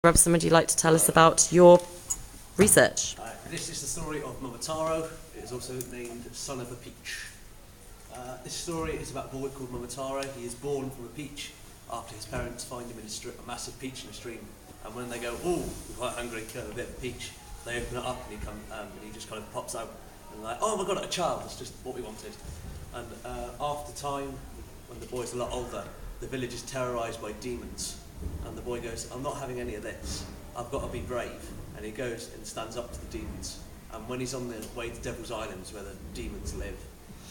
Robson, would you like to tell us about your research? This is the story of Momotaro. It is also named Son of a Peach. This story is about a boy called Momotaro. He is born from a peach after his parents find him in a massive peach in a stream. And when they go, "Oh, we're quite hungry, kill a bit of peach," they open it up and he just kind of pops out and they're like, "Oh my God, a child! That's just what we wanted." And after time, when the boy's a lot older, the village is terrorised by demons. And the boy goes, "I'm not having any of this. I've got to be brave." And he goes and stands up to the demons. And when he's on the way to Devil's Islands, where the demons live,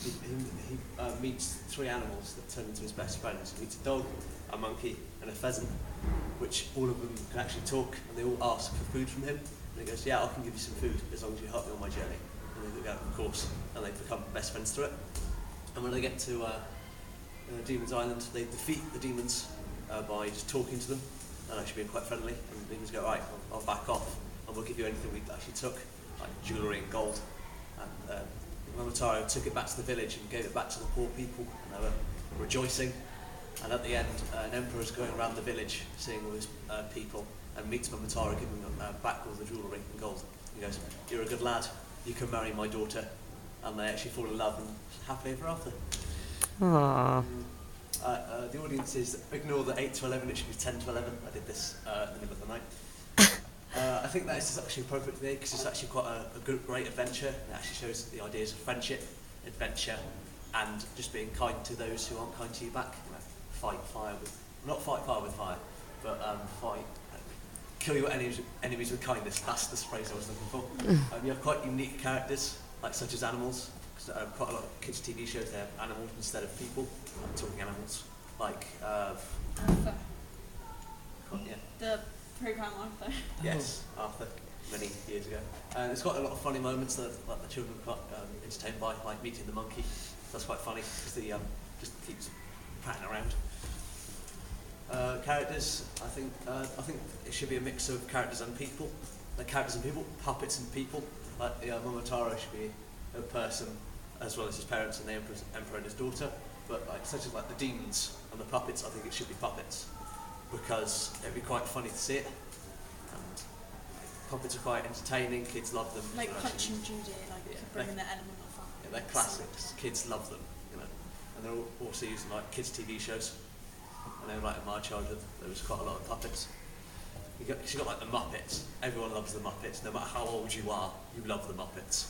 he meets three animals that turn into his best friends. He meets a dog, a monkey, and a pheasant, which all of them can actually talk, and they all ask for food from him. And he goes, "Yeah, I can give you some food as long as you help me on my journey." And they go, "Of course," and they become best friends through it. And when they get to Demon's Island, they defeat the demons by just talking to them and actually being quite friendly. And the demons go, "Right, I'll back off, and we'll give you anything we actually took, like jewellery and gold." And Momotaro took it back to the village and gave it back to the poor people, and they were rejoicing. And at the end, an emperor's going around the village, seeing all his people, and meets Momotaro, giving them back all the jewellery and gold. He goes, "You're a good lad, you can marry my daughter." And they actually fall in love and happily ever after. Aww. The audience is, ignore the 8 to 11, it should be 10 to 11. I did this in the middle of the night. I think that is actually appropriate today because it's actually quite a great adventure. It actually shows the ideas of friendship, adventure, and just being kind to those who aren't kind to you back. You know, not fight fire with fire, but kill your enemies with kindness. That's the phrase I was looking for. You have quite unique characters, like such as animals. Quite a lot of kids' TV shows, they have animals instead of people. I'm talking animals, like Arthur. Yeah. The program Arthur. Yes, Arthur, many years ago. And it's got a lot of funny moments that like the children are quite entertained by, like meeting the monkey. That's quite funny because he just keeps patting around. Characters, I think it should be a mix of characters and people. Like characters and people, puppets and people. Like Momotaro should be a person as well as his parents and the emperor and his daughter. But like such as like the demons and the puppets, I think it should be puppets because it'd be quite funny to see it. And puppets are quite entertaining. Kids love them. Like Punch and Judy, like bringing the element of that. Yeah, they're classics. Kids love them, you know. And they're also used in like kids' TV shows. And then like in my childhood, there was quite a lot of puppets. You got like the Muppets. Everyone loves the Muppets. No matter how old you are, you love the Muppets.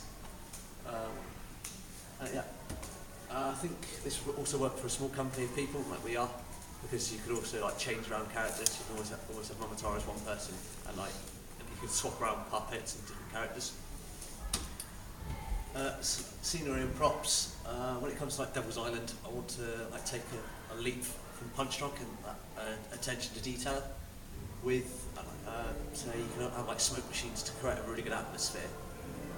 I think this would also work for a small company of people like we are, because you could also like change around characters. You can always have Momotaro as one person, and you could swap around puppets and different characters. Scenery and props. When it comes to like Devil's Island, I want to like take a leap from Punch Drunk and attention to detail. With say you can have like smoke machines to create a really good atmosphere.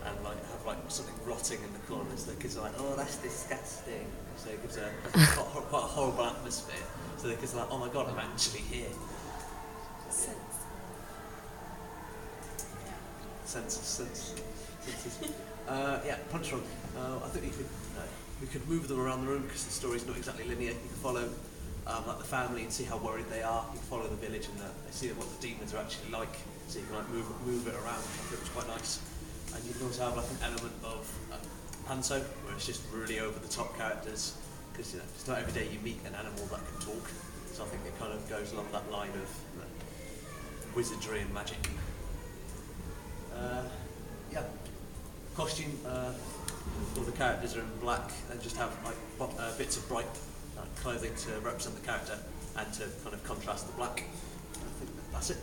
And like have like something rotting in the corners that kids are like, "Oh, that's disgusting." So it gives quite a horrible atmosphere. So the kids are like, "Oh my God, I'm actually here." Senses. Yeah, Punch Drunk. I think we could move them around the room because the story's not exactly linear. You can follow like the family and see how worried they are. You can follow the village and see what the demons are actually like. So you can like move it around. I think it's quite nice. And you can also have like an element of Panso, where it's just really over the top characters, because it's not every day you meet an animal that can talk. So I think it kind of goes along that line of wizardry and magic. Costume. All the characters are in black and just have like bits of bright clothing to represent the character and to kind of contrast the black. I think that's it.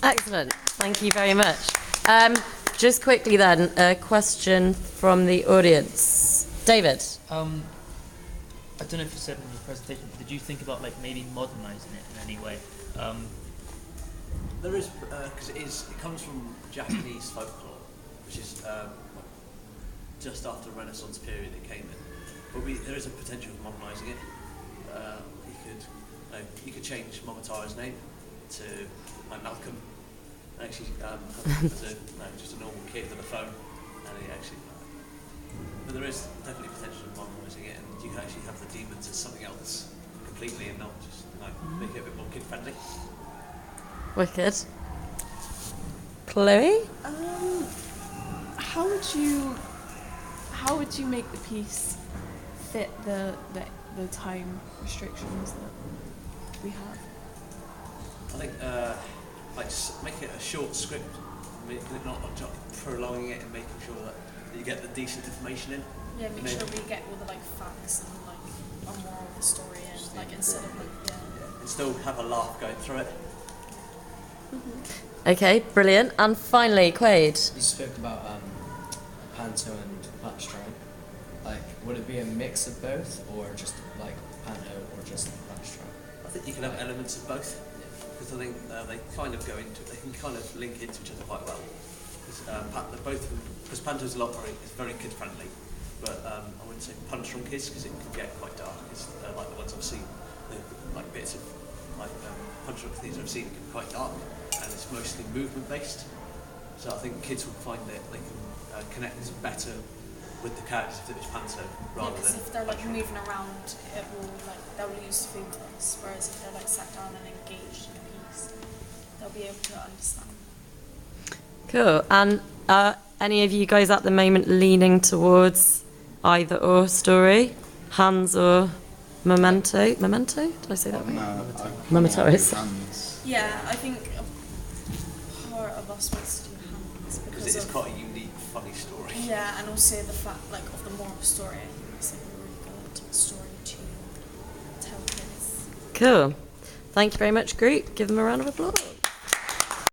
Excellent. Thank you very much. Just quickly then, a question from the audience. David? I don't know if you said in your presentation, but did you think about like maybe modernising it in any way? There is, because it comes from Japanese folklore, which is just after the Renaissance period it came in. But there is a potential of modernising it. You could change Momotaro's name to like Malcolm. Actually, just a normal kid with a phone, and he actually. But there is definitely potential of modernising it, and you can actually have the demons as something else completely, and not just make it a bit more kid friendly. Wicked. Chloe? How would you make the piece fit the time restrictions that we have? I think like just make it a short script, making it not prolonging it and making sure that you get the decent information in. Yeah, make sure we get all the like facts and like a moral of the story in, like instead of like And still have a laugh going through it. Okay, brilliant. And finally, Quaid. You spoke about panto and punchline. Like, would it be a mix of both, or just like panto, or just punchline? I think you can have elements of both, because I think they kind of go into, they can kind of link into each other quite well. Because panto's it's very kid friendly, but I wouldn't say punch drunk is, because it can get quite dark. It's like the ones I've seen, like bits of like punch drunk things I've seen can be quite dark, and it's mostly movement based. So I think kids will find that they can connect better with the characters if it was panto rather because than. if they're like punch drunk. moving around, it will like they'll lose focus. Whereas if they're like sat down and engaged in a piece, they'll be able to understand. Cool. And any of you guys at the moment leaning towards either or story? Hands or Memento? Memento? Did I say that right? No, Memento is. Hands. Yeah, I think a part of us wants to do hands Because because it is of quite a unique, funny story. yeah, and also the fact like of the moral story. I think it's like a really good story to tell kids. Cool. Thank you very much, group. Give them a round of applause.